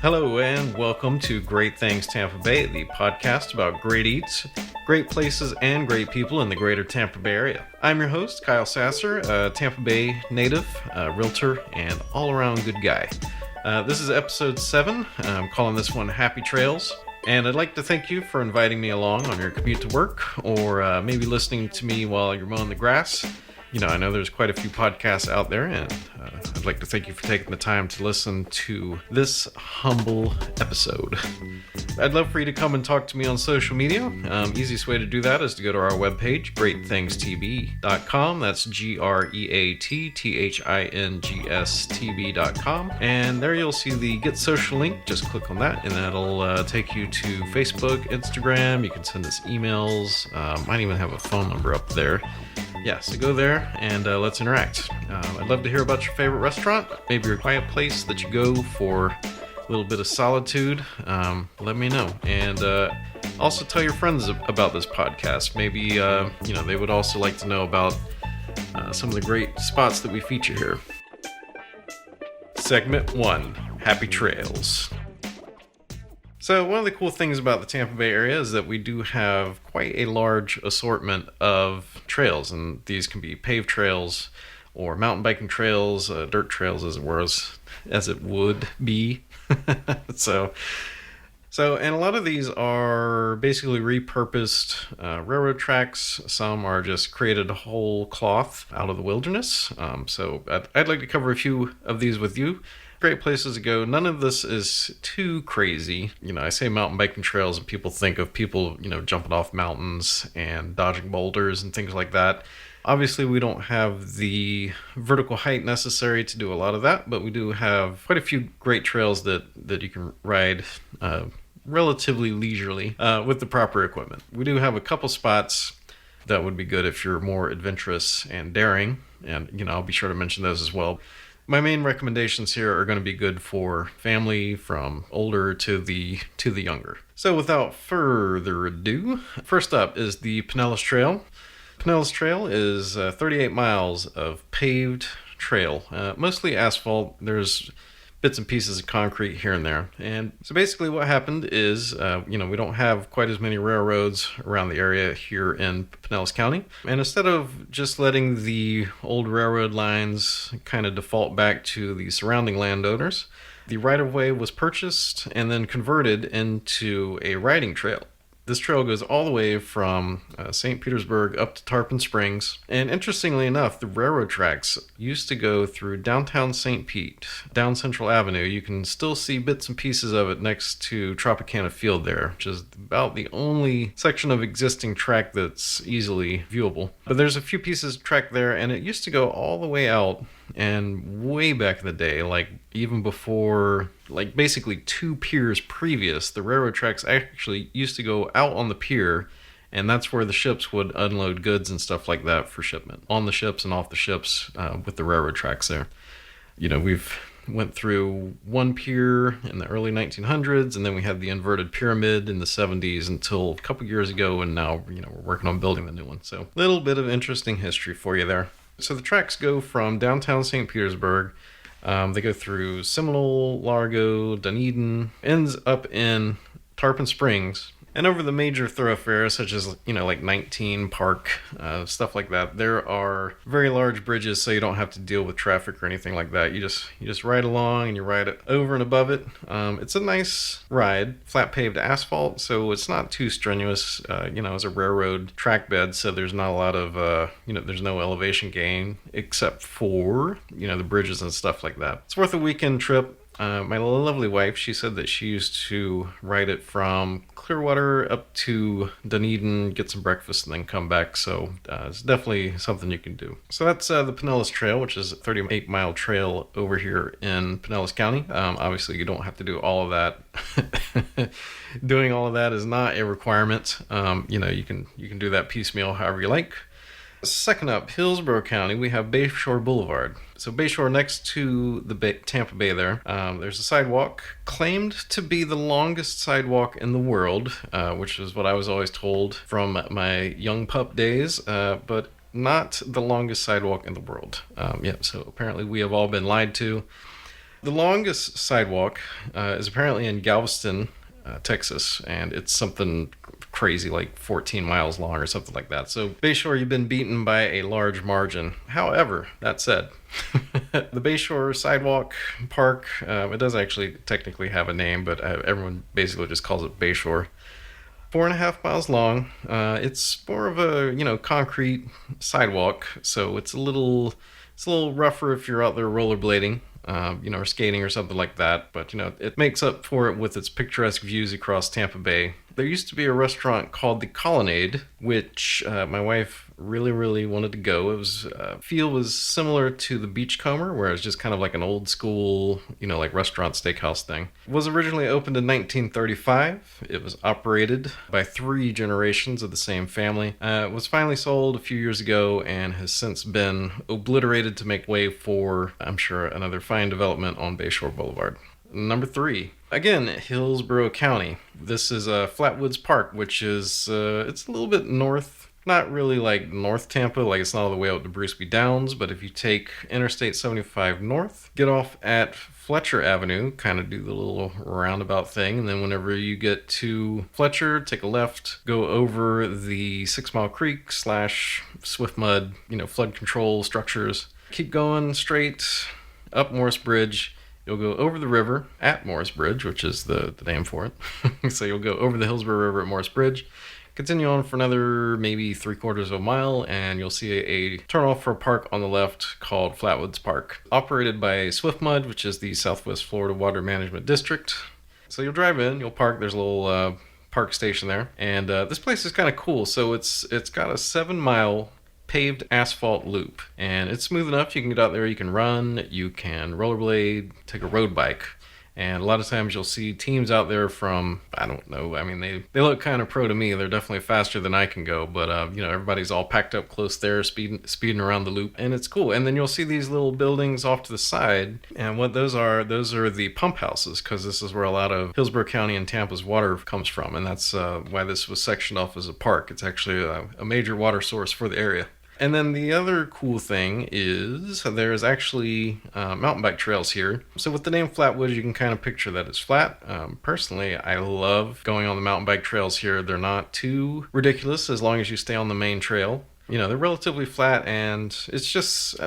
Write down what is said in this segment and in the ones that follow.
Hello and welcome to Great Things Tampa Bay, the podcast about great eats, great places, and great people in the greater Tampa Bay area. I'm your host, Kyle Sasser, a Tampa Bay native, realtor, and all-around good guy. This is episode 7. I'm calling this one Happy Trails. And I'd like to thank you for inviting me along on your commute to work, or maybe listening to me while you're mowing the grass. You know, I know there's quite a few podcasts out there, and I'd like to thank you for taking the time to listen to this humble episode. I'd love for you to come and talk to me on social media. Easiest way to do that is to go to our webpage, greatthingstv.com. That's greatthingstv.com. And there you'll see the Get Social link. Just click on that, and that'll take you to Facebook, Instagram. You can send us emails. Might even have a phone number up there. Yeah, so go there and let's interact. I'd love to hear about your favorite restaurant, maybe your quiet place that you go for a little bit of solitude. Let me know. And also tell your friends about this podcast. Maybe, they would also like to know about some of the great spots that we feature here. Segment 1, Happy Trails. So one of the cool things about the Tampa Bay area is that we do have quite a large assortment of trails, and these can be paved trails or mountain biking trails, dirt trails as it would be. So and a lot of these are basically repurposed railroad tracks. Some are just created whole cloth out of the wilderness. So I'd like to cover a few of these with you. Great places to go. None of this is too crazy. You know, I say mountain biking trails and people think of people, jumping off mountains and dodging boulders and things like that. Obviously, we don't have the vertical height necessary to do a lot of that, but we do have quite a few great trails that you can ride relatively leisurely with the proper equipment. We do have a couple spots that would be good if you're more adventurous and daring, and I'll be sure to mention those as well. My main recommendations here are going to be good for family from older to the younger. So without further ado, first up is the Pinellas Trail. Pinellas Trail is 38 miles of paved trail, mostly asphalt. There's bits and pieces of concrete here and there. And so basically what happened is, we don't have quite as many railroads around the area here in Pinellas County. And instead of just letting the old railroad lines kind of default back to the surrounding landowners, the right-of-way was purchased and then converted into a riding trail. This trail goes all the way from St. Petersburg up to Tarpon Springs. And interestingly enough, the railroad tracks used to go through downtown St. Pete, down Central Avenue. You can still see bits and pieces of it next to Tropicana Field there, which is about the only section of existing track that's easily viewable. But there's a few pieces of track there, and it used to go all the way out. And way back in the day, like even before, like basically 2 piers previous, the railroad tracks actually used to go out on the pier, and that's where the ships would unload goods and stuff like that for shipment, on the ships and off the ships with the railroad tracks there. We've went through one pier in the early 1900s, and then we had the inverted pyramid in the 70s until a couple years ago, and now we're working on building the new one. So a little bit of interesting history for you there. So the tracks go from downtown St. Petersburg, they go through Seminole, Largo, Dunedin, ends up in Tarpon Springs, and over the major thoroughfares such as, like 19 Park, stuff like that. There are very large bridges, so you don't have to deal with traffic or anything like that. You just ride along and you ride it over and above it. It's a nice ride, flat paved asphalt, so it's not too strenuous. It's a railroad track bed, so there's not a lot of, there's no elevation gain except for, the bridges and stuff like that. It's worth a weekend trip. My lovely wife, she said that she used to ride it from Clearwater up to Dunedin, get some breakfast, and then come back. So it's definitely something you can do. So that's the Pinellas Trail, which is a 38-mile trail over here in Pinellas County. Obviously, you don't have to do all of that. Doing all of that is not a requirement. You can do that piecemeal however you like. Second up, Hillsborough County, we have Bayshore Boulevard. So Bayshore, next to the Tampa Bay there, there's a sidewalk claimed to be the longest sidewalk in the world, which is what I was always told from my young pup days, but not the longest sidewalk in the world. So apparently we have all been lied to. The longest sidewalk is apparently in Galveston, Texas, and it's something crazy like 14 miles long or something like that. So Bayshore, you've been beaten by a large margin. However, that said, the Bayshore Sidewalk Park, it does actually technically have a name, but everyone basically just calls it Bayshore. 4.5 miles long. It's more of a concrete sidewalk, so it's a little rougher if you're out there rollerblading, or skating or something like that. But it makes up for it with its picturesque views across Tampa Bay. There used to be a restaurant called the Colonnade, which my wife really, really wanted to go. It was feel was similar to the Beachcomber, where it's just kind of like an old school, like restaurant steakhouse thing. It was originally opened in 1935. It was operated by 3 generations of the same family. It was finally sold a few years ago and has since been obliterated to make way for, I'm sure, another fine development on Bayshore Boulevard. Number 3, again, Hillsborough County. This is Flatwoods Park, which is it's a little bit north. Not really like North Tampa, like it's not all the way out to Bruceby Downs, but if you take Interstate 75 north, get off at Fletcher Avenue, kind of do the little roundabout thing, and then whenever you get to Fletcher, take a left, go over the 6 Mile Creek / Swift Mud, flood control structures. Keep going straight up Morris Bridge. You'll go over the river at Morris Bridge, which is the name for it. So you'll go over the Hillsborough River at Morris Bridge. Continue on for another maybe 3/4 of a mile, and you'll see a turnoff for a park on the left called Flatwoods Park, operated by Swift Mud, which is the Southwest Florida Water Management District. So you'll drive in, you'll park. There's a little park station there, and this place is kind of cool. So it's got a 7-mile paved asphalt loop, and it's smooth enough. You can get out there, you can run, you can rollerblade, take a road bike. And a lot of times you'll see teams out there from, I don't know, I mean, they look kind of pro to me. They're definitely faster than I can go, but, everybody's all packed up close there, speeding around the loop, and it's cool. And then you'll see these little buildings off to the side, and what those are the pump houses, because this is where a lot of Hillsborough County and Tampa's water comes from, and that's why this was sectioned off as a park. It's actually a major water source for the area. And then the other cool thing is there's actually mountain bike trails here. So with the name Flatwoods, you can kind of picture that it's flat. Personally, I love going on the mountain bike trails here. They're not too ridiculous as long as you stay on the main trail. They're relatively flat, and it's just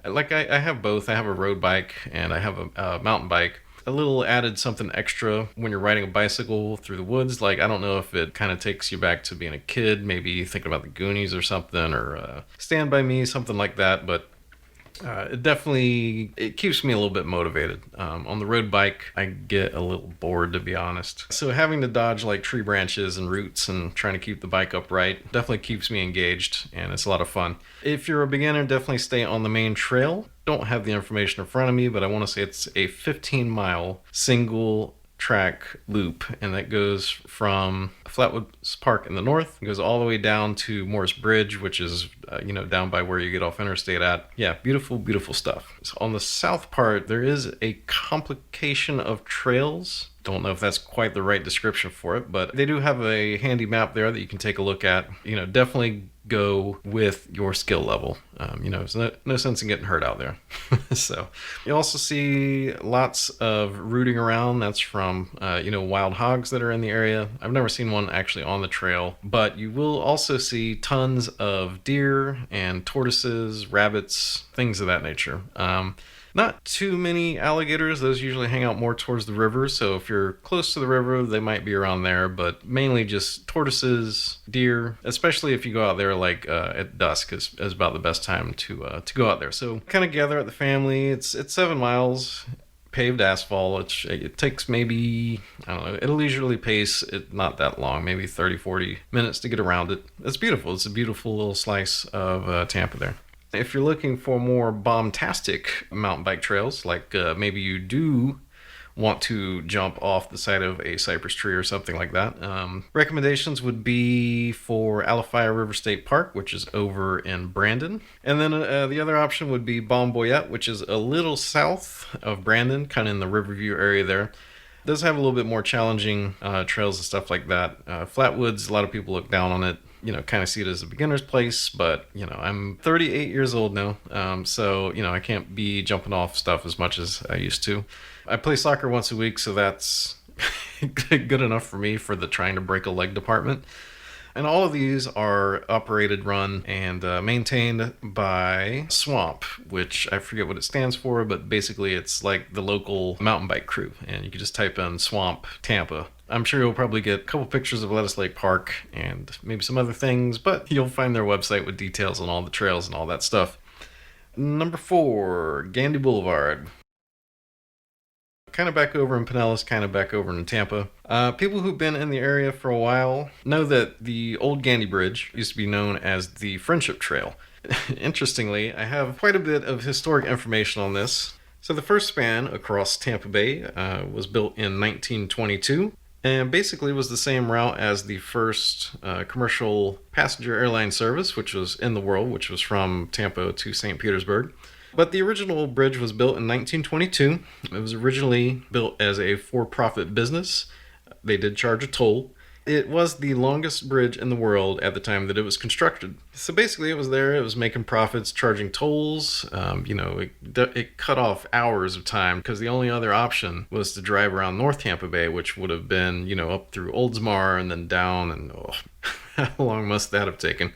like I have both. I have a road bike and I have a mountain bike. A little added something extra when you're riding a bicycle through the woods. Like, I don't know if it kind of takes you back to being a kid, maybe thinking about the Goonies or something, or Stand By Me, something like that. But it keeps me a little bit motivated. On the road bike, I get a little bored, to be honest. So having to dodge like tree branches and roots and trying to keep the bike upright definitely keeps me engaged, and it's a lot of fun. If you're a beginner, definitely stay on the main trail. Don't have the information in front of me, but I want to say it's a 15-mile single track loop, and that goes from Flatwoods Park in the north, goes all the way down to Morris Bridge, which is down by where you get off interstate at. Yeah, beautiful, beautiful stuff. So on the south part, there is a complication of trails. Don't know if that's quite the right description for it, but they do have a handy map there that you can take a look at. Definitely go with your skill level. There's no sense in getting hurt out there. So you also see lots of rooting around. That's from wild hogs that are in the area. I've never seen one actually on the trail, but you will also see tons of deer and tortoises, rabbits, things of that nature. Not too many alligators. Those usually hang out more towards the river. So if you're close to the river, they might be around there, but mainly just tortoises, deer, especially if you go out there like at dusk is about the best time to go out there. So kind of gather at the family. It's 7 miles. Paved asphalt. It takes maybe, I don't know, at a leisurely pace, not that long, maybe 30-40 minutes to get around it. It's beautiful. It's a beautiful little slice of Tampa there. If you're looking for more bombastic mountain bike trails, like maybe you do want to jump off the side of a cypress tree or something like that, recommendations would be for Alafia River State Park, which is over in Brandon. And then the other option would be Bon Boyette, which is a little south of Brandon, kind of in the Riverview area there. Does have a little bit more challenging trails and stuff like that. Flatwoods, a lot of people look down on it, kind of see it as a beginner's place, but, I'm 38 years old now, so, I can't be jumping off stuff as much as I used to. I play soccer once a week, so that's good enough for me for the trying to break a leg department. And all of these are operated, run, and maintained by Swamp, which I forget what it stands for, but basically it's like the local mountain bike crew. And you can just type in Swamp Tampa. I'm sure you'll probably get a couple pictures of Lettuce Lake Park and maybe some other things, but you'll find their website with details on all the trails and all that stuff. Number 4, Gandy Boulevard. Kind of back over in Pinellas, kind of back over in Tampa. People who've been in the area for a while know that the old Gandy Bridge used to be known as the Friendship Trail. Interestingly, I have quite a bit of historic information on this. So the first span across Tampa Bay was built in 1922 and basically was the same route as the first commercial passenger airline service, which was in the world, which was from Tampa to St. Petersburg. But the original bridge was built in 1922. It was originally built as a for-profit business. They did charge a toll. It was the longest bridge in the world at the time that it was constructed. So basically it was there, it was making profits, charging tolls. It cut off hours of time because the only other option was to drive around North Tampa Bay, which would have been, up through Oldsmar and then down, and how long must that have taken?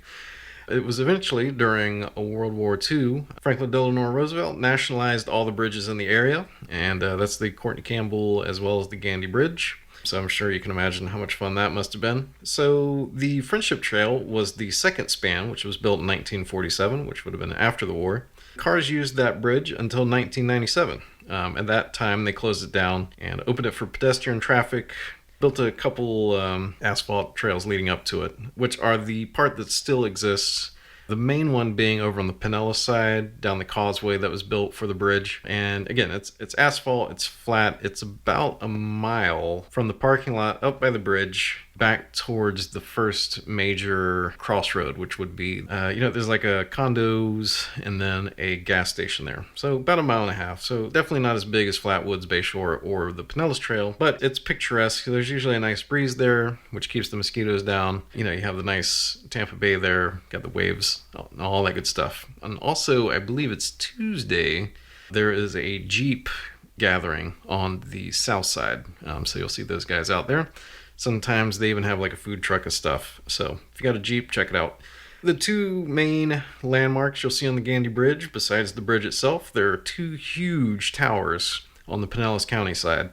It was eventually, during World War II, Franklin Delano Roosevelt nationalized all the bridges in the area, and that's the Courtney Campbell as well as the Gandy Bridge. So I'm sure you can imagine how much fun that must have been. So the Friendship Trail was the second span, which was built in 1947, which would have been after the war. Cars used that bridge until 1997. At that time, they closed it down and opened it for pedestrian traffic. Built a couple asphalt trails leading up to it, which are the part that still exists. The main one being over on the Pinellas side, down the causeway that was built for the bridge. And again, it's asphalt, it's flat. It's about a mile from the parking lot up by the bridge back towards the first major crossroad, which would be, there's like a condos and then a gas station there. So about a mile and a half. So definitely not as big as Flatwoods, Bayshore, or the Pinellas Trail, but it's picturesque. There's usually a nice breeze there, which keeps the mosquitoes down. You have the nice Tampa Bay there, got the waves, all that good stuff. And also, I believe it's Tuesday, there is a Jeep gathering on the south side. So you'll see those guys out there. Sometimes they even have like a food truck and stuff. So if you got a Jeep, check it out. The two main landmarks you'll see on the Gandy Bridge, besides the bridge itself, there are two huge towers on the Pinellas County side.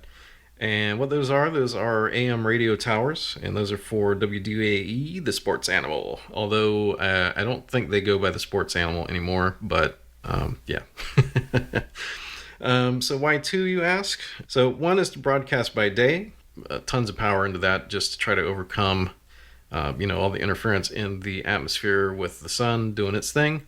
And what those are AM radio towers, and those are for WDAE, the sports animal. Although I don't think they go by the sports animal anymore, but yeah. So why two, you ask? So one is to broadcast by day. Tons of power into that just to try to overcome, all the interference in the atmosphere with the sun doing its thing.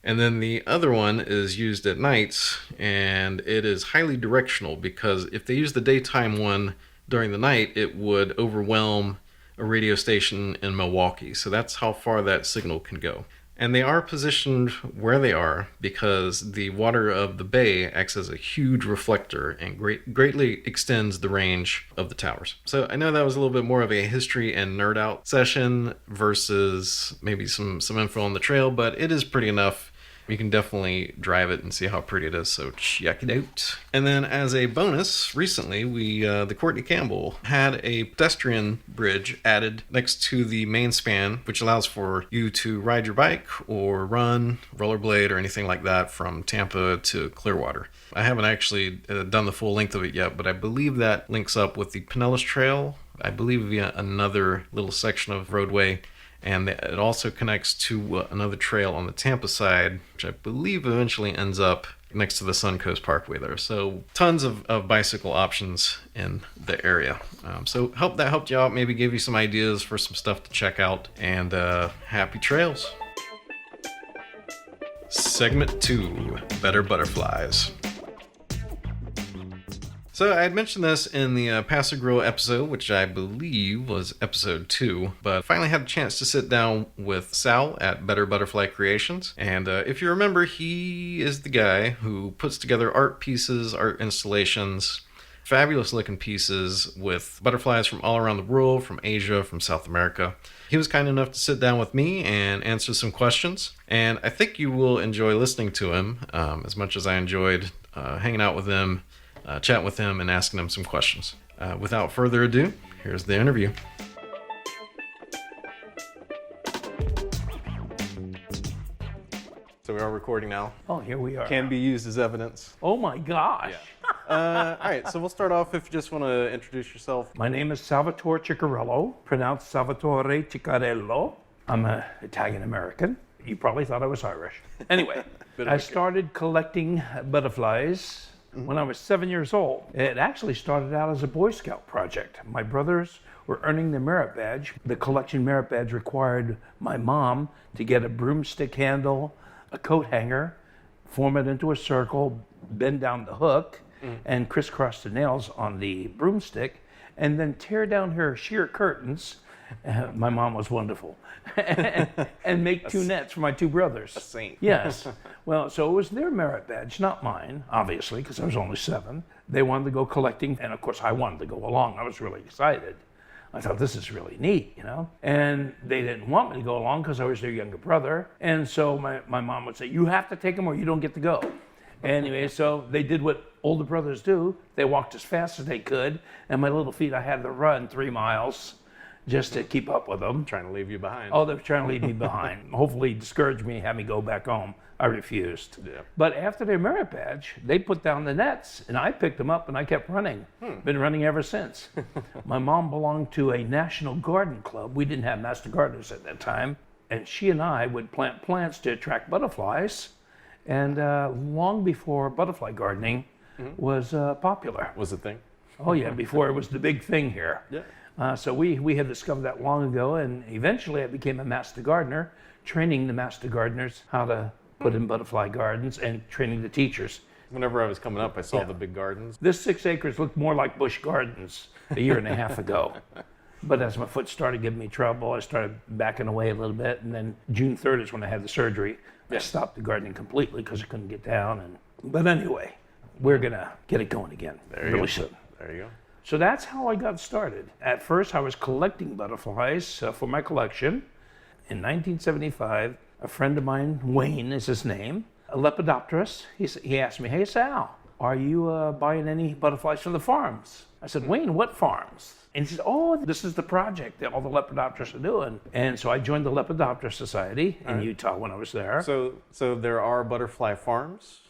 And then the other one is used at nights, and it is highly directional because if they use the daytime one during the night, it would overwhelm a radio station in Milwaukee. So that's how far that signal can go. And they are positioned where they are because the water of the bay acts as a huge reflector and greatly extends the range of the towers. So I know that was a little bit more of a history and nerd out session versus maybe some info on the trail, but it is pretty enough. You can definitely drive it and see how pretty it is, so check it out. And then as a bonus, recently, the Courtney Campbell had a pedestrian bridge added next to the main span, which allows for you to ride your bike or run, rollerblade, or anything like that from Tampa to Clearwater. I haven't actually done the full length of it yet, but I believe that links up with the Pinellas Trail, I believe via another little section of roadway. And it also connects to another trail on the Tampa side, which I believe eventually ends up next to the Suncoast Parkway there. So tons of bicycle options in the area. So hope that helped you out, maybe gave you some ideas for some stuff to check out. And happy trails. Segment 2, Better Butterflies. So I had mentioned this in the Paso Grill episode, which I believe was episode 2, but finally had a chance to sit down with Sal at Better Butterfly Creations. And if you remember, he is the guy who puts together art pieces, art installations, fabulous looking pieces with butterflies from all around the world, from Asia, from South America. He was kind enough to sit down with me and answer some questions, and I think you will enjoy listening to him as much as I enjoyed hanging out with him, chatting with him, and asking him some questions. Without further ado, here's the interview. So we are recording now. Oh, here we are. Can be used as evidence. Oh my gosh. Yeah. All right, so we'll start off if you just want to introduce yourself. My name is Salvatore Ciccarello, pronounced Salvatore Ciccarello. I'm an Italian-American. You probably thought I was Irish. Anyway, I started collecting butterflies when I was 7 years old. It actually started out as a Boy Scout project. My brothers were earning the merit badge. The collection merit badge required my mom to get a broomstick handle, a coat hanger, form it into a circle, bend down the hook, and crisscross the nails on the broomstick, and then tear down her sheer curtains. My mom was wonderful. and make two nets for my two brothers. A saint. Yes. Well, so it was their merit badge, not mine, obviously, because I was only 7. They wanted to go collecting, and of course I wanted to go along. I was really excited. I thought, this is really neat, And they didn't want me to go along because I was their younger brother. And so my mom would say, you have to take them or you don't get to go. Anyway, so they did what older brothers do. They walked as fast as they could. And my little feet, I had to run 3 miles just to keep up with them. Trying to leave you behind. Oh, they were trying to leave me behind. Hopefully discourage me, have me go back home. I refused. Yeah. But after their merit badge, they put down the nets, and I picked them up, and I kept running. Been running ever since. My mom belonged to a National Garden Club. We didn't have master gardeners at that time. And she and I would plant plants to attract butterflies. And long before butterfly gardening was popular. Was a thing? Oh, yeah, before it was the big thing here. Yeah. So we had discovered that long ago, and eventually I became a master gardener, training the master gardeners how to put in butterfly gardens and training the teachers. Whenever I was coming up, I saw the big gardens. This 6 acres looked more like Busch Gardens a year and a half ago. But as my foot started giving me trouble, I started backing away a little bit, and then June 3rd is when I had the surgery. I stopped the gardening completely because I couldn't get down. But anyway, we're gonna get it going again really soon. There you go. So that's how I got started. At first, I was collecting butterflies for my collection. In 1975, a friend of mine, Wayne is his name, a lepidopterist, he asked me, hey, Sal, are you buying any butterflies from the farms? I said, Wayne, what farms? And he said, oh, this is the project that all the lepidopterists are doing. And so I joined the Lepidopter Society in Utah when I was there. So there are butterfly farms?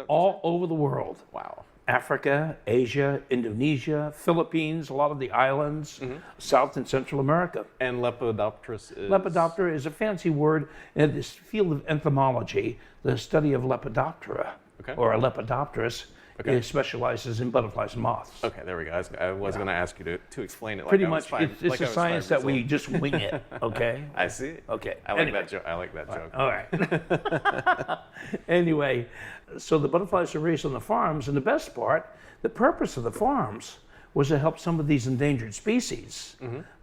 All over the world. Wow. Africa, Asia, Indonesia, Philippines, a lot of the islands, South and Central America. And Lepidopterist is? Lepidoptera is a fancy word in this field of entomology. The study of Lepidoptera, or a Lepidopterist, it specializes in butterflies and moths. Okay, there we go. I was going to ask you to explain it. Pretty much, it's a science that we just wing it, okay? I see. Okay. I like that joke. I like that joke. All right. Anyway, so the butterflies are raised on the farms, and the best part, the purpose of the farms was to help some of these endangered species.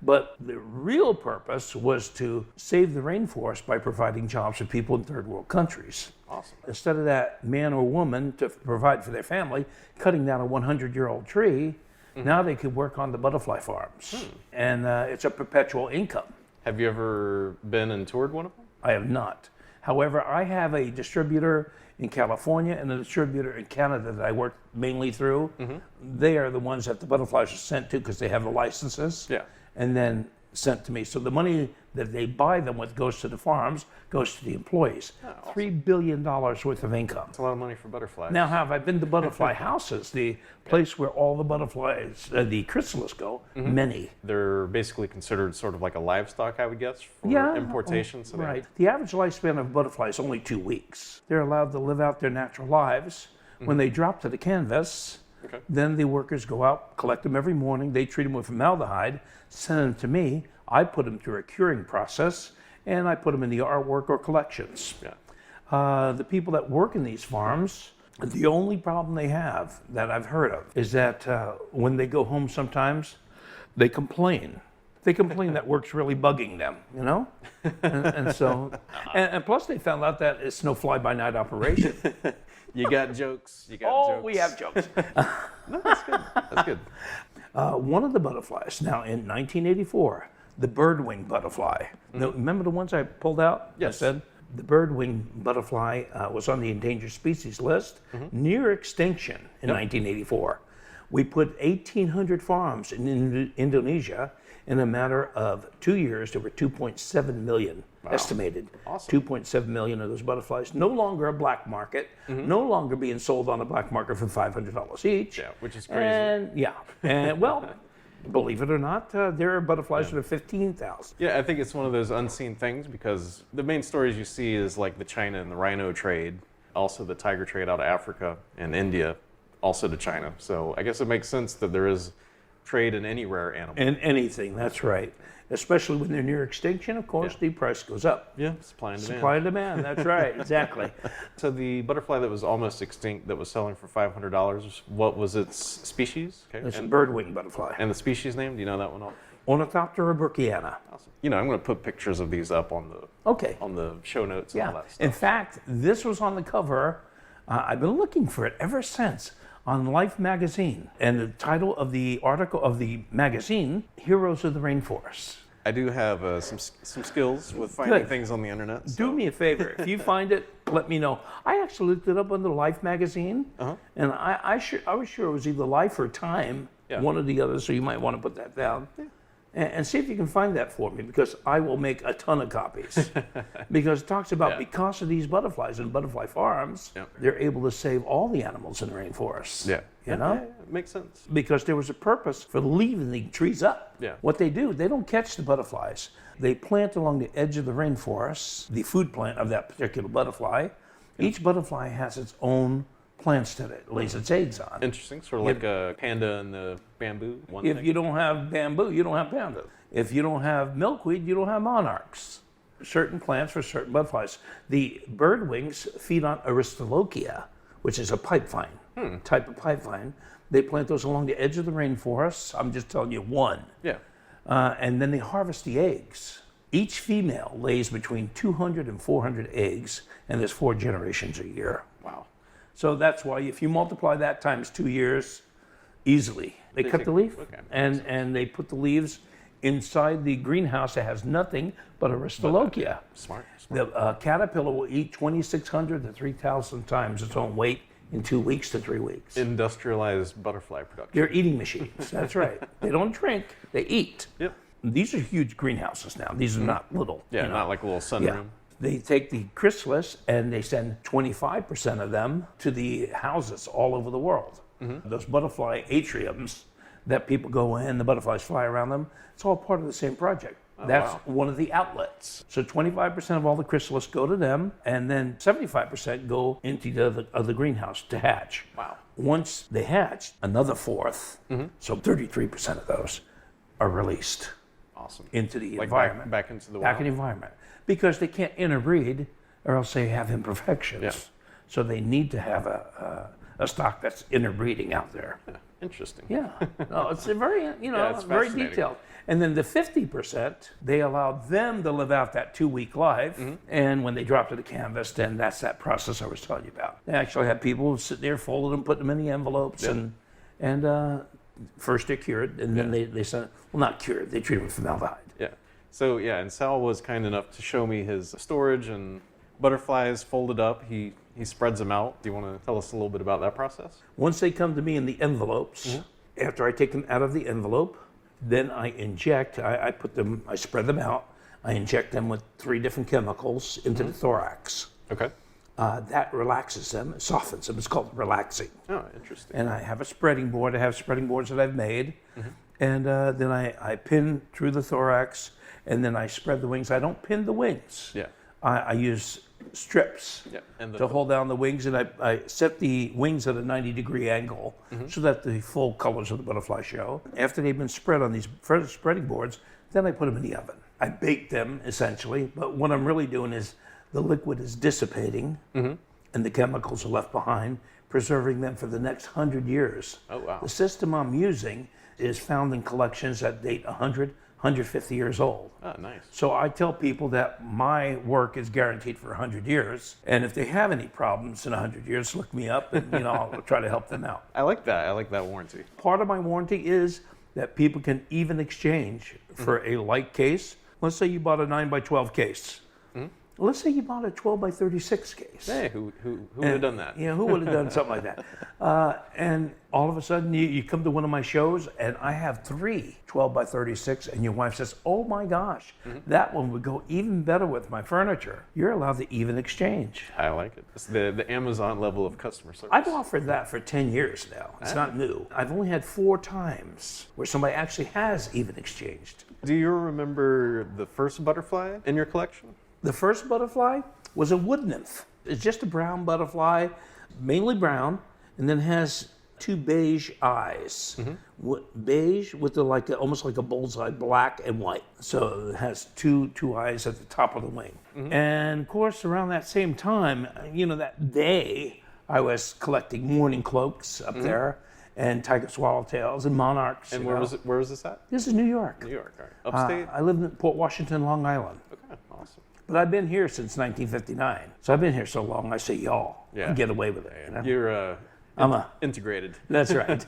But the real purpose was to save the rainforest by providing jobs for people in third world countries. Awesome. Instead of that man or woman to provide for their family, cutting down a 100-year-old tree, now they could work on the butterfly farms. And it's a perpetual income. Have you ever been and toured one of them? I have not. However, I have a distributor in California and a distributor in Canada that I work mainly through. They are the ones that the butterflies are sent to because they have the licenses. Yeah. And then sent to me. So the money that they buy them with goes to the farms, goes to the employees. Awesome. $3 billion worth of income. That's a lot of money for butterflies. Now, have I been to butterfly houses, the place where all the butterflies, the chrysalis go? Many. They're basically considered sort of like a livestock, I would guess, for importation. So right. The average lifespan of a butterfly is only 2 weeks. They're allowed to live out their natural lives. When they drop to the canvas, then the workers go out, collect them every morning. They treat them with formaldehyde, send them to me. I put them through a curing process, and I put them in the artwork or collections. The people that work in these farms, the only problem they have that I've heard of is that when they go home sometimes, they complain They complain that work's really bugging them, you know? And so, and plus they found out that it's no fly-by-night operation. You got jokes. You got jokes. We have jokes. No, that's good. That's good. One of the butterflies, now in 1984, the birdwing butterfly. Now, remember the ones I pulled out? Yes. I said the birdwing butterfly was on the endangered species list, near extinction in 1984. We put 1,800 farms in Indonesia. In a matter of 2 years, there were 2.7 million estimated. Awesome. 2.7 million of those butterflies. No longer a black market. No longer being sold on the black market for $500 each. Yeah, which is crazy. And well, believe it or not, there are butterflies that are 15,000. Yeah, I think it's one of those unseen things because the main stories you see is like the China and the rhino trade, also the tiger trade out of Africa and India, also to China. So I guess it makes sense that there is trade in any rare animal. And anything, that's right. Especially when they're near extinction, of course, the price goes up. Yeah, supply and demand. Supply and demand, that's right, exactly. So the butterfly that was almost extinct that was selling for $500, what was its species? Okay. It's a birdwing butterfly. And the species name, do you know that one? Ornithoptera burkiana. Awesome. You know, I'm going to put pictures of these up on the show notes and all that stuff. In fact, this was on the cover. I've been looking for it ever since on Life magazine. And the title of the article of the magazine, Heroes of the Rainforest. I do have some skills with finding things on the internet. So. Do me a favor. If you find it, let me know. I actually looked it up on the Life magazine, and I was sure it was either Life or Time, one or the other, so you might want to put that down. Yeah. And see if you can find that for me, because I will make a ton of copies. Because it talks about because of these butterflies and butterfly farms, they're able to save all the animals in the rainforest. Yeah. You know? Yeah, it makes sense. Because there was a purpose for leaving the trees up. Yeah. What they do, they don't catch the butterflies. They plant along the edge of the rainforest, the food plant of that particular butterfly. Each butterfly has its own plants that it lays its eggs on. Interesting, sort of like a panda and the bamboo. If you don't have bamboo, you don't have panda. If you don't have milkweed, you don't have monarchs. Certain plants for certain butterflies. The birdwings feed on Aristolochia, which is a pipevine, type of pipevine. They plant those along the edge of the rainforest. I'm just telling you one. Yeah. And then they harvest the eggs. Each female lays between 200 and 400 eggs, and there's 4 generations a year. Wow. So that's why if you multiply that times 2 years, easily. They cut the leaf, and they put the leaves inside the greenhouse that has nothing but Aristolochia. Smart. The caterpillar will eat 2,600 to 3,000 times its own weight in 2 weeks to 3 weeks. Industrialized butterfly production. They're eating machines, that's right. They don't drink, they eat. Yep. These are huge greenhouses now. These are not little. Yeah, not like a little sunroom. They take the chrysalis and they send 25% of them to the houses all over the world. Those butterfly atriums that people go in, the butterflies fly around them, it's all part of the same project. That's one of the outlets. So 25% of all the chrysalis go to them, and then 75% go into the other greenhouse to hatch. Wow. Once they hatch, another fourth, so 33% of those are released. Awesome. Into the like environment. Back into the wild. Back in the environment. Because they can't interbreed or else they have imperfections. Yeah. So they need to have a stock that's interbreeding out there. Yeah. Interesting. Yeah. No, it's a very, it's very fascinating. detailed. And then the 50%, they allow them to live out that 2-week life. And when they drop to the canvas, then that's that process I was telling you about. They actually have people who sit there, fold them, put them in the envelopes, and first they're cured, and then they send, well, not cured, they treat them with formaldehyde. Yeah. So, and Sal was kind enough to show me his storage and butterflies folded up. He spreads them out. Do you want to tell us a little bit about that process? Once they come to me in the envelopes, after I take them out of the envelope, then I inject, I spread them out, I inject them with 3 different chemicals into the thorax. Okay. That relaxes them, softens them. It's called relaxing. Oh, interesting. And I have a spreading board. I have spreading boards that I've made. And then I pin through the thorax, and then I spread the wings. I don't pin the wings. Yeah. I use strips to hold down the wings, and I set the wings at a 90-degree angle so that the full colors of the butterfly show. After they've been spread on these spreading boards, then I put them in the oven. I bake them, essentially, but what I'm really doing is the liquid is dissipating, and the chemicals are left behind, preserving them for the next 100 years. Oh, wow. The system I'm using is found in collections that date 100 150 years old. Oh, nice. So I tell people that my work is guaranteed for 100 years. And if they have any problems in 100 years, look me up and, I'll try to help them out. I like that. I like that warranty. Part of my warranty is that people can even exchange for a like case. Let's say you bought a 9 by 12 case. Let's say you bought a 12 by 36 case. Hey, who would have done that? Who would have done something like that? And all of a sudden, you come to one of my shows, and I have 3 12 by 36, and your wife says, oh my gosh, that one would go even better with my furniture. You're allowed to even exchange. I like it. It's the Amazon level of customer service. I've offered that for 10 years now. It's not new. I've only had 4 times where somebody actually has even exchanged. Do you remember the first butterfly in your collection? The first butterfly was a wood nymph. It's just a brown butterfly, mainly brown, and then has 2 beige eyes. Beige with almost like a bullseye, black and white. So it has two eyes at the top of the wing. And of course, around that same time, that day, I was collecting mourning cloaks up there, and tiger swallowtails and monarchs. And where was this at? This is New York. New York, all right. Upstate? I lived in Port Washington, Long Island. Okay, awesome. But I've been here since 1959. So I've been here so long, I say y'all. Yeah. And get away with it. You're I'm integrated. That's right.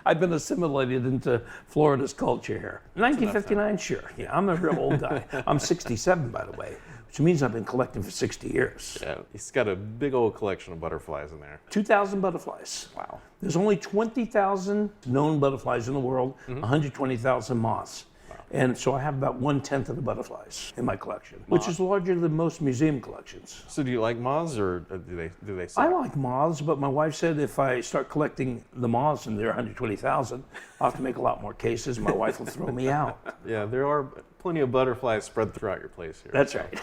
I've been assimilated into Florida's culture here. 1959, sure. Yeah, I'm a real old guy. I'm 67, by the way, which means I've been collecting for 60 years. Yeah, he's got a big old collection of butterflies in there. 2,000 butterflies. Wow. There's only 20,000 known butterflies in the world, 120,000 moths. And so I have about 1/10 of the butterflies in my collection, which is larger than most museum collections. So do you like moths, or do they suck? I like moths, but my wife said if I start collecting the moths, and there are 120,000, I'll have to make a lot more cases. My wife will throw me out. Yeah, there are plenty of butterflies spread throughout your place here. That's right.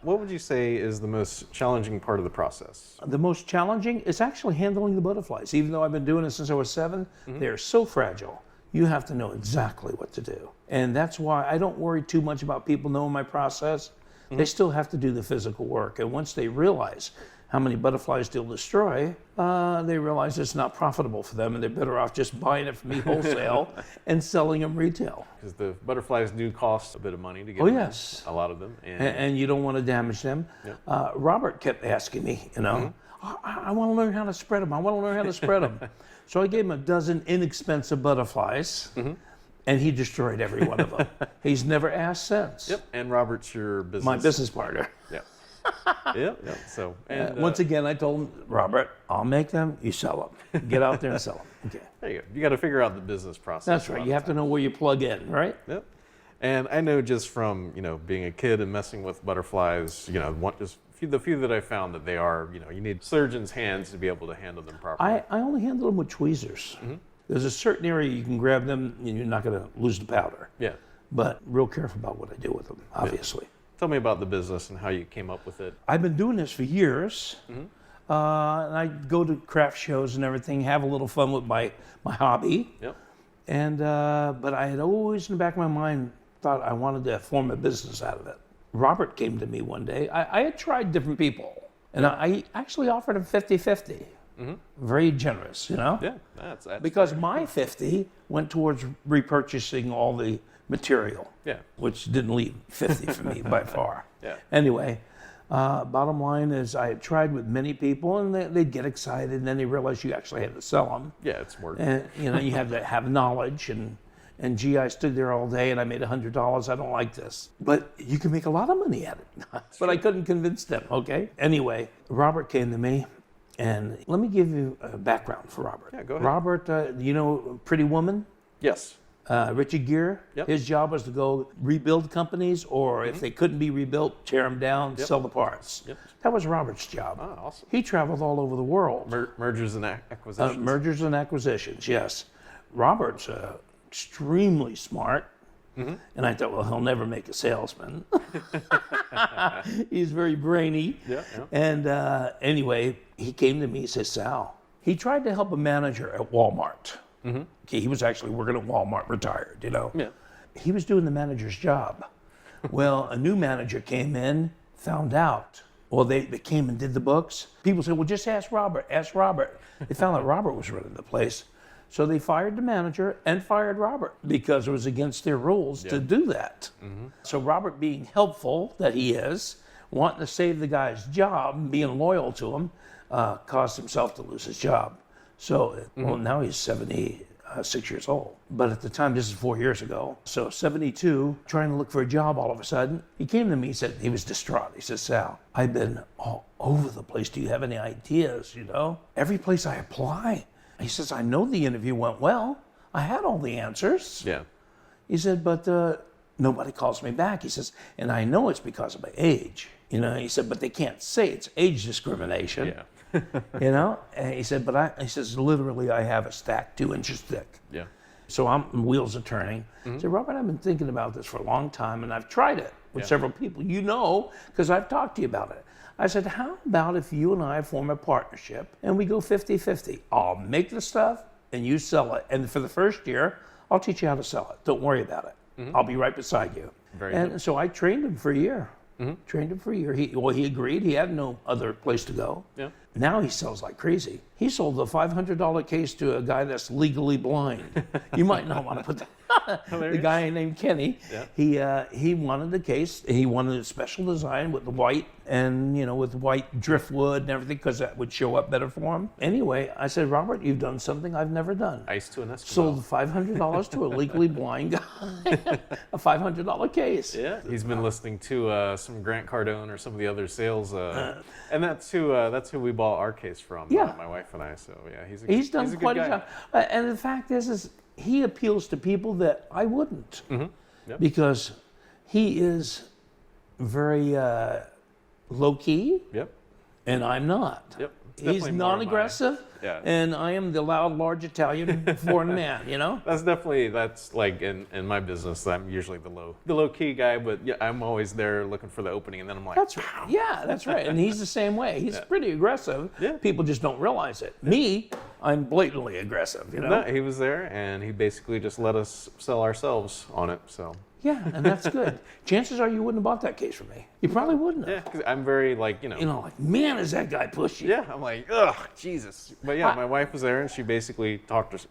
What would you say is the most challenging part of the process? The most challenging is actually handling the butterflies. Even though I've been doing it since I was 7, they're so fragile. You have to know exactly what to do. And that's why I don't worry too much about people knowing my process. They still have to do the physical work. And once they realize how many butterflies they'll destroy, they realize it's not profitable for them, and they're better off just buying it from me wholesale and selling them retail. Because the butterflies do cost a bit of money to get Yes. a lot of them. And you don't want to damage them. Yeah. Robert kept asking me, I want to learn how to spread them. I want to learn how to spread them. So I gave him a dozen inexpensive butterflies, and he destroyed every one of them. He's never asked since. Yep, and Robert's your business. My business partner. Yep. Yep. So, and Once again, I told him, Robert, I'll make them, you sell them. Get out there and sell them. Okay. there you go. You got to figure out the business process. That's right. You have to know where you plug in, right? Yep. And I know just from being a kid and messing with butterflies, the few that I found that they are, you need surgeon's hands to be able to handle them properly. I only handle them with tweezers. There's a certain area you can grab them and you're not going to lose the powder. Yeah. But real careful about what I do with them, obviously. Tell me about the business and how you came up with it. I've been doing this for years. And I go to craft shows and everything, have a little fun with my hobby. Yep. And but I had always in the back of my mind thought I wanted to form a business out of it. Robert came to me one day. I had tried different people, and I actually offered him 50-50. Very generous, Yeah, that's because my 50 went towards repurchasing all the material, which didn't leave 50 for me by far. Yeah. Anyway, bottom line is I had tried with many people, and they'd get excited, and then they realized you actually had to sell them. Yeah, it's work. And you have to have knowledge, and gee, I stood there all day and I made $100. I don't like this. But you can make a lot of money at it. But I couldn't convince them, okay? Anyway, Robert came to me, and let me give you a background for Robert. Yeah, go ahead. Robert, Pretty Woman? Yes. Richard Gere? Yep. His job was to go rebuild companies, or if they couldn't be rebuilt, tear them down, sell the parts. Yep. That was Robert's job. Oh, awesome. He traveled all over the world. Mergers and acquisitions. Mergers and acquisitions, yes. Robert's extremely smart. And I thought, well, he'll never make a salesman. He's very brainy. Yeah. And anyway, he came to me, he said, Sal, he tried to help a manager at Walmart. Okay, he was actually working at Walmart, retired, Yeah. He was doing the manager's job. Well, a new manager came in, found out. Well, they came and did the books. People said, well, just ask Robert, ask Robert. They found out Robert was running the place. So they fired the manager and fired Robert because it was against their rules to do that. So Robert, being helpful that he is, wanting to save the guy's job, being loyal to him, caused himself to lose his job. So, well, now he's 76 years old. But at the time, this is 4 years ago. So 72, trying to look for a job all of a sudden. He came to me, he said, he was distraught. He said, Sal, I've been all over the place. Do you have any ideas, you know? Every place I apply. He says, I know the interview went well. I had all the answers. Yeah. He said, but nobody calls me back. He says, and I know it's because of my age. You know, he said, but they can't say it's age discrimination. Yeah. You know, and he said, he says, literally, I have a stack 2 inches thick. Yeah. So wheels are turning. I said, Robert, I've been thinking about this for a long time, and I've tried it with several people. You know, because I've talked to you about it. I said, how about if you and I form a partnership and we go 50-50? I'll make the stuff and you sell it. And for the first year, I'll teach you how to sell it. Don't worry about it. I'll be right beside you. Very good. And so I trained him for a year. Trained him for a year. He agreed. He had no other place to go. Yeah. Now he sells like crazy. He sold a $500 case to a guy that's legally blind. You might not want to put that. The guy named Kenny. Yeah. He wanted the case. He wanted a special design with the white and with white driftwood and everything because that would show up better for him. Anyway, I said, Robert, you've done something I've never done. Ice to an Eskimo. Sold $500 to a legally blind guy. A $500 case. Yeah. He's been listening to some Grant Cardone or some of the other sales, and that's who we bought our case from. Yeah. My wife and I. So yeah, he's done he's a quite good a guy. job. And the fact is he appeals to people that I wouldn't, Yep. because he is very low key, Yep. and I'm not. Yep. It's He's definitely more non-aggressive, Yeah. and I am the loud, large Italian foreign man. That's like in my business. I'm usually the low key guy, but yeah, I'm always there looking for the opening, and then I'm like, That's right. Yeah, that's right. And he's the same way. He's pretty aggressive. Yeah. People just don't realize it. Me, I'm blatantly aggressive. No, he was there, and he basically just let us sell ourselves on it. So Yeah, and that's good. Chances are you wouldn't have bought that case from me. You probably wouldn't have. yeah, because I'm very like Like, man, is that guy pushy? Yeah, I'm like, ugh, Jesus. But yeah, my wife was there, and she basically talked us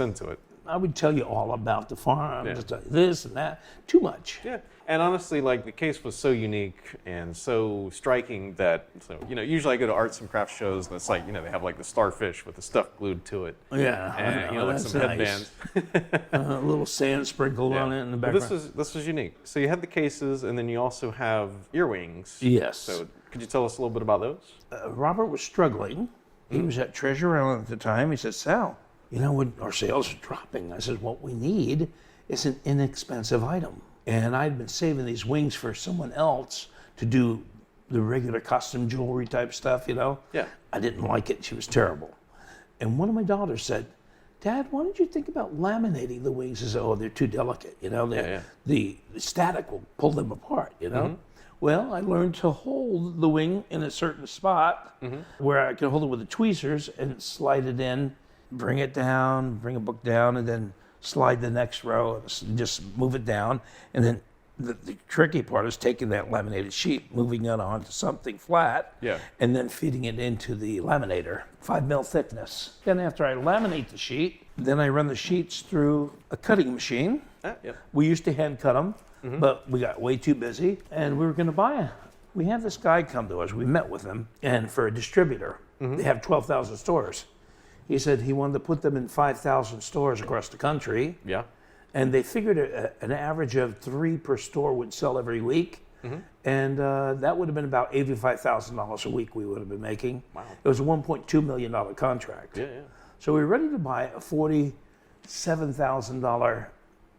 into it. I would tell you all about the farm, Yeah. just tell you this and that. Too much. Yeah, and honestly, like the case was so unique and so striking that usually I go to arts and crafts shows, and it's like they have like the starfish with the stuff glued to it. Yeah, And like that's some nice. headbands. A little sand sprinkled on it in the But background. this was unique. So you had the cases, and then you also have earwings. Yes. So could you tell us a little bit about those? Robert was struggling. He was at Treasure Island at the time. He said, Sal, when our sales are dropping, I said, what we need is an inexpensive item. And I'd been saving these wings for someone else to do the regular custom jewelry type stuff, Yeah. I didn't like it. She was terrible. And one of my daughters said, Dad, why don't you think about laminating the wings? I said, oh, they're too delicate. The static will pull them apart, Well, I learned to hold the wing in a certain spot where I could hold it with the tweezers and slide it in, bring it down, bring a book down, and then slide the next row and just move it down. And then the tricky part is taking that laminated sheet, moving it onto something flat, and then feeding it into the laminator, 5 mil thickness. Then after I laminate the sheet, then I run the sheets through a cutting machine. Yep. We used to hand cut them, but we got way too busy, and we were going to buy it. We had this guy come to us. We met with him, and for a distributor, they have 12,000 stores. He said he wanted to put them in 5,000 stores across the country. Yeah. And they figured an average of 3 per store would sell every week. And that would have been about $85,000 a week we would have been making. Wow. It was a $1.2 million contract. Yeah. So we were ready to buy a $47,000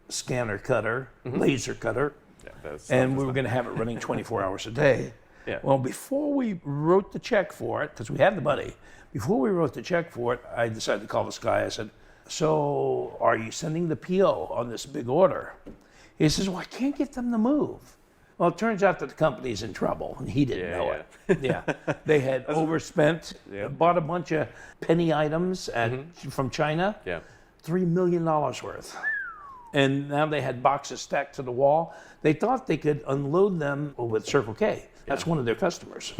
scanner cutter, laser cutter. Yeah, And we were going to have it running 24 hours a day. Yeah. Well, before we wrote the check for it, because we had the money, before we wrote the check for it, I decided to call this guy. I said, so are you sending the PO on this big order? He says, well, I can't get them to move. Well, it turns out that the company's in trouble, and he didn't know it. Yeah, they had overspent, bought a bunch of penny items from China, $3 million worth. And now they had boxes stacked to the wall. They thought they could unload them with Circle K. That's one of their customers.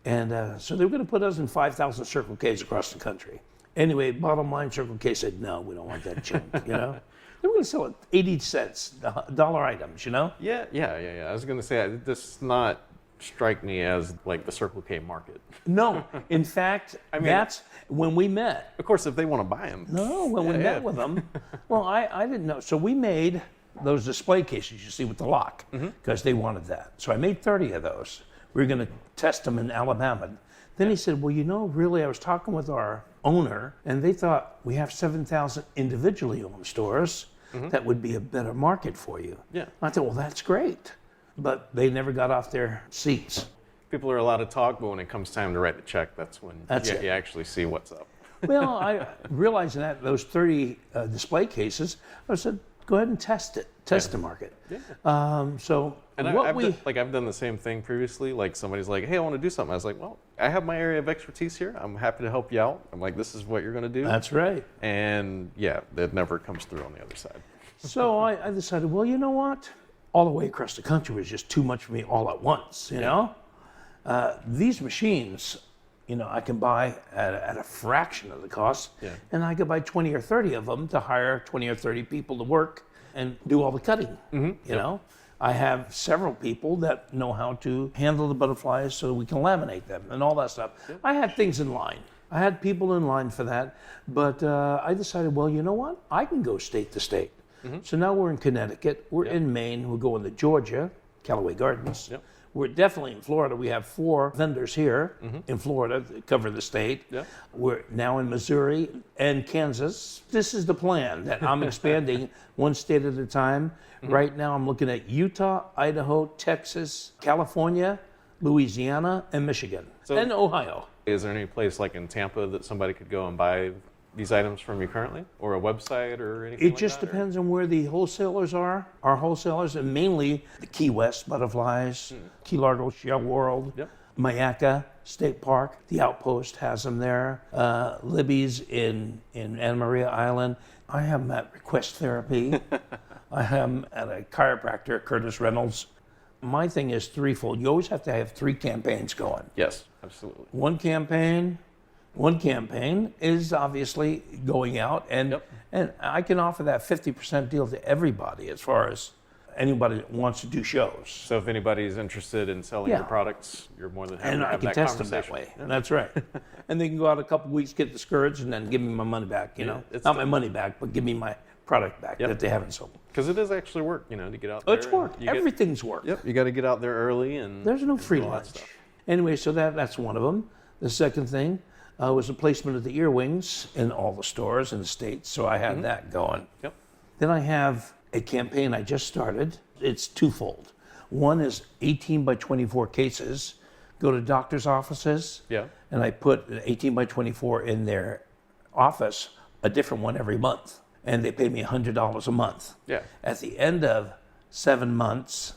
And so they were going to put us in 5,000 Circle Ks across the country. Anyway, bottom line, Circle K said, no, we don't want that junk, you know? They were going to sell it 80 cents, dollar items, you know? Yeah. I was going to say, it does not strike me as like the Circle K market. No, in fact, that's when we met. Of course, if they want to buy them. No, when we met with them, well, I didn't know. So we made those display cases you see with the lock because they wanted that. So I made 30 of those. We were going to test them in Alabama. Then he said, well, you know, really, I was talking with our owner, and they thought we have 7,000 individually owned stores. That would be a better market for you. Yeah. I thought, well, that's great. But they never got off their seats. People are allowed to talk, but when it comes time to write the check, that's when you actually see what's up. Well, I realizing that those 30 display cases, I said, go ahead and test it, test the market. Yeah. And I've done the same thing previously. Like somebody's like, hey, I want to do something. I was like, well, I have my area of expertise here. I'm happy to help you out. I'm like, this is what you're going to do. That's right. And yeah, it never comes through on the other side. So I decided, well, you know what? All the way across the country was just too much for me all at once, you know? These machines, you know, I can buy at a fraction of the cost, and I could buy 20 or 30 of them to hire 20 or 30 people to work and do all the cutting, you know? I have several people that know how to handle the butterflies so we can laminate them and all that stuff. I had things in line. I had people in line for that, but I decided, well, you know what? I can go state to state. So now we're in Connecticut, we're in Maine, we're going to Georgia, Callaway Gardens. We're definitely in Florida. We have 4 vendors here in Florida that cover the state. We're now in Missouri and Kansas. This is the plan that I'm expanding one state at a time. Right now I'm looking at Utah, Idaho, Texas, California, Louisiana, and Michigan, and Ohio. Is there any place like in Tampa that somebody could go and buy these items from you currently, or a website or anything? It just depends on where the wholesalers are. Our wholesalers, and mainly the Key West butterflies, Key Largo Shell World, Mayaca State Park, the Outpost has them there. Libby's in Anna Maria Island. I have them at Request Therapy. I have them at a chiropractor, Curtis Reynolds. My thing is threefold. You always have to have 3 campaigns going. Yes, absolutely. One campaign is obviously going out, and I can offer that 50% deal to everybody as far as anybody that wants to do shows. So if anybody's interested in selling your products, you're more than happy to have that conversation. And I can test them that way. Yeah. That's right. And they can go out a couple weeks, get discouraged, and then give me my money back, you know. Not my money back, but give me my product back that they haven't sold. Because it is actually work, you know, to get out there. It's work. Everything's work. You got to get out there early and there's no free lunch. Anyway, so that's one of them. The second thing was the placement of the earwings in all the stores in the States, so I had that going. Then I have a campaign I just started. It's twofold. One is 18 by 24 cases, go to doctor's offices, and I put an 18 by 24 in their office, a different one every month. And they pay me $100 a month. At the end of 7 months,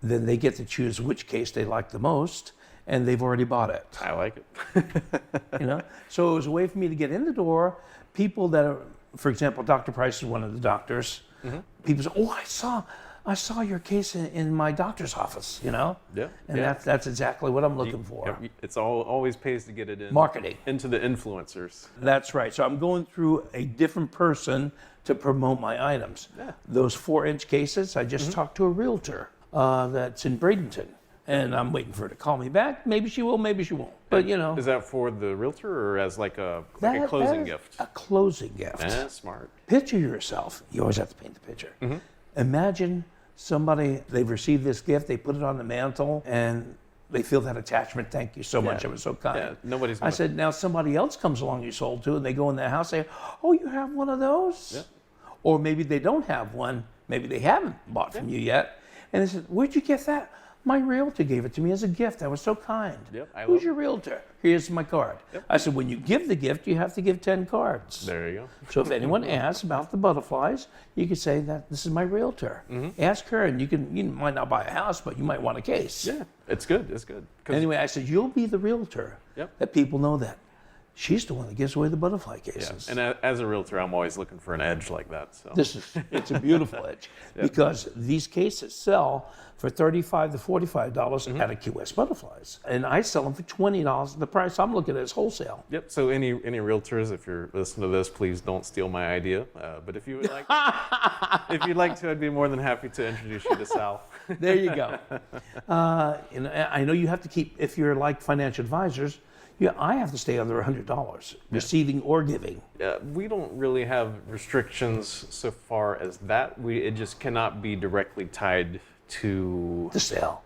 then they get to choose which case they like the most, and they've already bought it. I like it. You know, so it was a way for me to get in the door. People that are, for example, Dr. Price is one of the doctors. People say, "Oh, I saw your case in my doctor's office." You know, and that's exactly what I'm looking for. It's always pays to get it in marketing into the influencers. That's right. So I'm going through a different person to promote my items. Those 4-inch cases, I just talked to a realtor that's in Bradenton. And I'm waiting for her to call me back. Maybe she will, maybe she won't. But, you know. Is that for the realtor or as like a closing gift? A closing gift. That's smart. Picture yourself. You always have to paint the picture. Imagine somebody, they've received this gift, they put it on the mantle, and they feel that attachment. Thank you so much. It was so kind. I said, now somebody else comes along you sold to, and they go in the house and say, oh, you have one of those? Or maybe they don't have one. Maybe they haven't bought from you yet. And they said, where'd you get that? My realtor gave it to me as a gift. That was so kind. Who's your realtor? Here's my card. I said, when you give the gift, you have to give 10 cards. There you go. So if anyone asks about the butterflies, you could say that this is my realtor. Ask her, and you might not buy a house, but you might want a case. It's good. It's good. Anyway, I said, you'll be the realtor that people know that. She's the one that gives away the butterfly Yeah. cases. And as a realtor, I'm always looking for an edge like that. So It's a beautiful edge because these cases sell for $35 to $45 at a QS Butterflies, and I sell them for $20. The price I'm looking at is wholesale. Yep. So any realtors, if you're listening to this, please don't steal my idea. But if you would like, if you'd like to, I'd be more than happy to introduce you to Sal. There you go. And I know you have to keep, if you're like financial advisors, I have to stay under $100, receiving or giving. We don't really have restrictions so far as that. It just cannot be directly tied to The sale.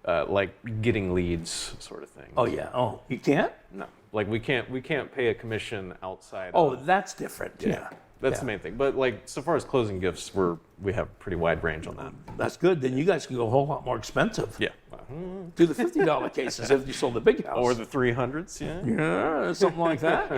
like getting leads, sort of thing. Oh yeah. Oh, you can't? No, like we can't pay a commission outside. Oh, of, that's different. Yeah. that's the main thing. But like so far as closing gifts, we have a pretty wide range on that. That's good. Then you guys can go a whole lot more expensive. Yeah. Do the $50 cases if you sold the big house. Or the 300s, yeah. Yeah, something like that,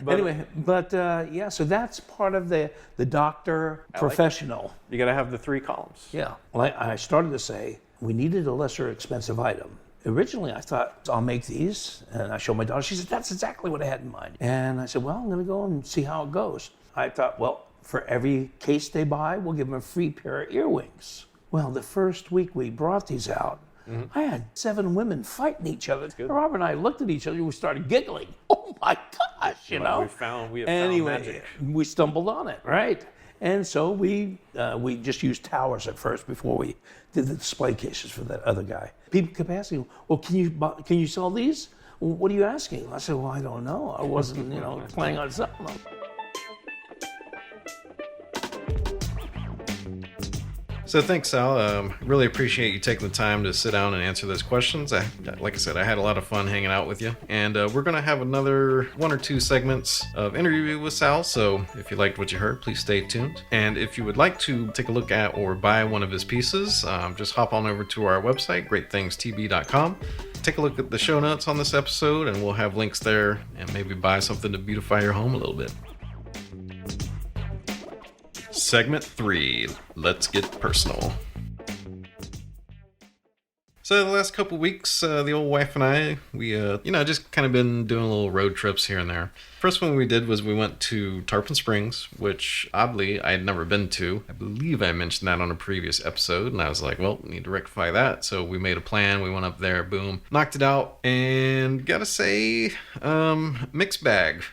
Anyway, but so that's part of the doctor professional. You got to have the 3 columns. Yeah. Well, I started to say we needed a lesser expensive item. Originally, I thought, I'll make these. And I showed my daughter. She said, that's exactly what I had in mind. And I said, well, I'm going to go and see how it goes. I thought, well, for every case they buy, we'll give them a free pair of earwings. Well, the first week we brought these out, I had 7 women fighting each other. Robert and I looked at each other and we started giggling. Oh my gosh, you know. We have found Anyway, we stumbled on it, right? And so we just used towers at first before we did the display cases for that other guy. People kept asking, well, can you sell these? Well, what are you asking? I said, well, I don't know. I wasn't, planning on selling them. So thanks, Sal. Really appreciate you taking the time to sit down and answer those questions. Like I said, I had a lot of fun hanging out with you. And we're going to have another 1 or 2 segments of interview with Sal. So if you liked what you heard, please stay tuned. And if you would like to take a look at or buy one of his pieces, just hop on over to our website, greatthingsTB.com. Take a look at the show notes on this episode, and we'll have links there, and maybe buy something to beautify your home a little bit. Segment 3, let's get personal. So the last couple weeks, the old wife and I, we, just kind of been doing little road trips here and there. First one we did was we went to Tarpon Springs, which oddly I had never been to. I believe I mentioned that on a previous episode, and I was like, well, need to rectify that. So we made a plan, we went up there, boom, knocked it out, and gotta say, mixed bag.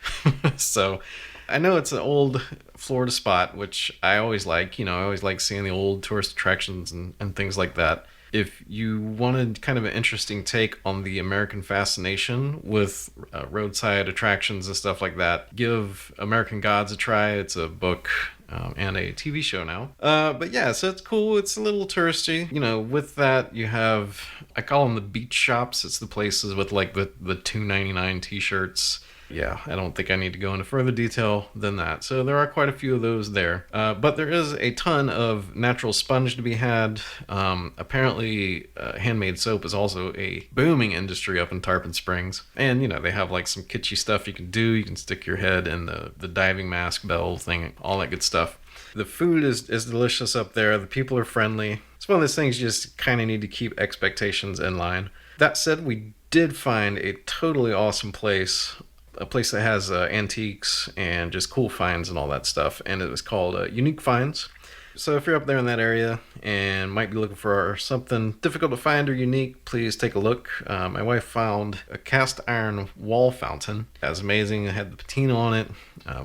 So I know it's an old Florida spot, which I always like. I always like seeing the old tourist attractions and things like that. If you wanted kind of an interesting take on the American fascination with roadside attractions and stuff like that, give American Gods a try. It's a book and a TV show now. But yeah, so it's cool. It's a little touristy. With that, you have, I call them the beach shops. It's the places with like the $2.99 t-shirts. Yeah, I don't think I need to go into further detail than that. So there are quite a few of those there. But there is a ton of natural sponge to be had. Apparently, handmade soap is also a booming industry up in Tarpon Springs. And, they have like some kitschy stuff you can do. You can stick your head in the diving mask bell thing, all that good stuff. The food is delicious up there. The people are friendly. It's one of those things you just kind of need to keep expectations in line. That said, we did find a totally awesome place. A place that has antiques and just cool finds and all that stuff. And it was called Unique Finds. So if you're up there in that area and might be looking for something difficult to find or unique, please take a look. My wife found a cast iron wall fountain. That was amazing. It had the patina on it.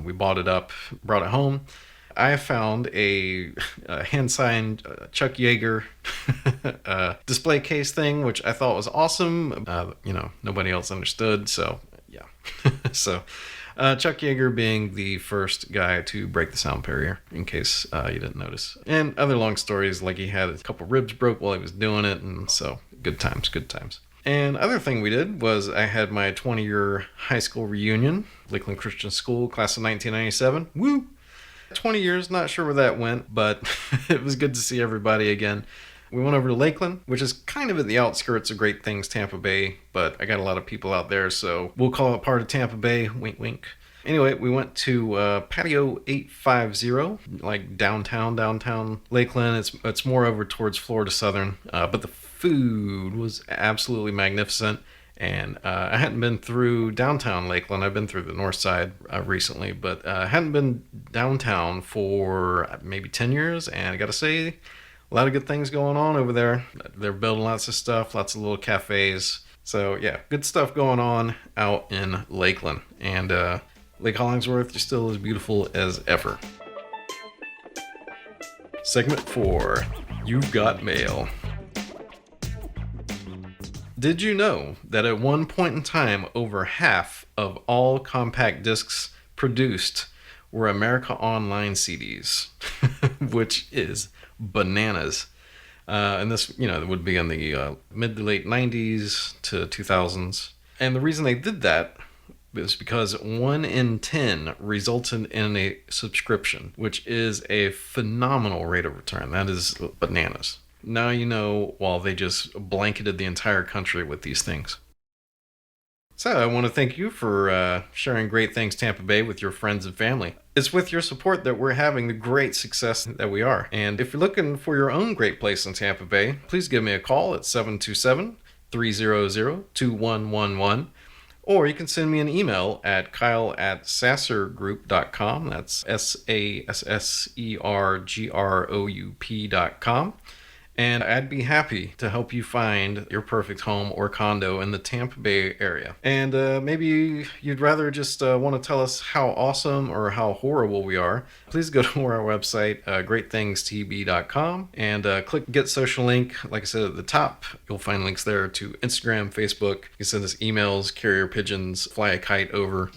We bought it up, brought it home. I found a hand-signed Chuck Yeager display case thing, which I thought was awesome. Nobody else understood, so yeah. So Chuck Yeager being the first guy to break the sound barrier, in case you didn't notice. And other long stories, like he had a couple ribs broke while he was doing it, and so good times. And other thing we did was I had my 20-year high school reunion, Lakeland Christian School, class of 1997. Woo! 20 years, not sure where that went, but it was good to see everybody again. We went over to Lakeland, which is kind of at the outskirts of Great Things, Tampa Bay, but I got a lot of people out there, so we'll call it part of Tampa Bay, wink wink. Anyway, we went to Patio 850, like downtown Lakeland. It's more over towards Florida Southern, but the food was absolutely magnificent. And I hadn't been through downtown Lakeland. I've been through the north side recently, but I hadn't been downtown for maybe 10 years. And I got to say, a lot of good things going on over there. They're building lots of stuff, lots of little cafes. So yeah, good stuff going on out in Lakeland. And Lake Hollingsworth is still as beautiful as ever. Segment 4, You've Got Mail. Did you know that at one point in time, over half of all compact discs produced were America Online CDs, which is bananas. And this, would be in the mid to late 90s to 2000s. And the reason they did that is because 1 in 10 resulted in a subscription, which is a phenomenal rate of return. That is bananas. Now you know why they just blanketed the entire country with these things. So I want to thank you for sharing Great Things Tampa Bay with your friends and family. It's with your support that we're having the great success that we are. And if you're looking for your own great place in Tampa Bay, please give me a call at 727-300-2111. Or you can send me an email at kyle@sassergroup.com. That's SASSERGROUP.com. And I'd be happy to help you find your perfect home or condo in the Tampa Bay area. And maybe you'd rather just want to tell us how awesome or how horrible we are. Please go to our website, greatthingstb.com, and click Get Social Link. Like I said at the top, you'll find links there to Instagram, Facebook. You can send us emails, carrier pigeons, fly a kite over.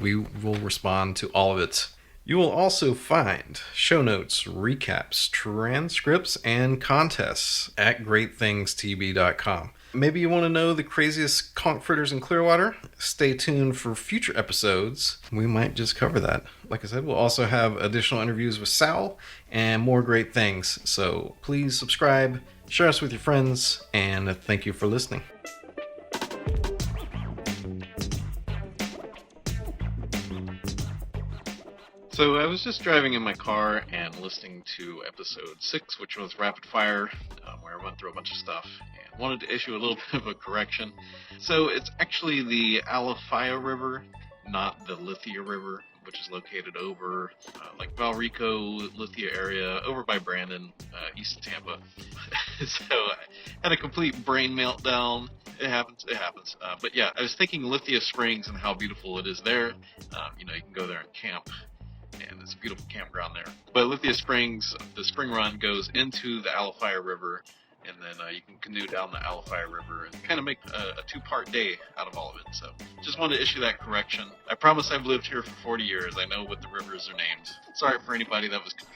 We will respond to all of it. You will also find show notes, recaps, transcripts, and contests at greatthingstb.com. Maybe you want to know the craziest conch fritters in Clearwater? Stay tuned for future episodes. We might just cover that. Like I said, we'll also have additional interviews with Sal and more great things. So please subscribe, share us with your friends, and thank you for listening. So I was just driving in my car and listening to episode 6, which was Rapid Fire, where I went through a bunch of stuff and wanted to issue a little bit of a correction. So it's actually the Alafaya River, not the Lithia River, which is located over like Valrico, Lithia area, over by Brandon, east of Tampa. So I had a complete brain meltdown. It happens. But yeah, I was thinking Lithia Springs and how beautiful it is there. You can go there and camp. And it's a beautiful campground there. But Lithia Springs, the spring run goes into the Alafaya River, and then you can canoe down the Alafaya River and kind of make a 2-part day out of all of it. So just wanted to issue that correction. I promise I've lived here for 40 years. I know what the rivers are named. Sorry for anybody that was confused.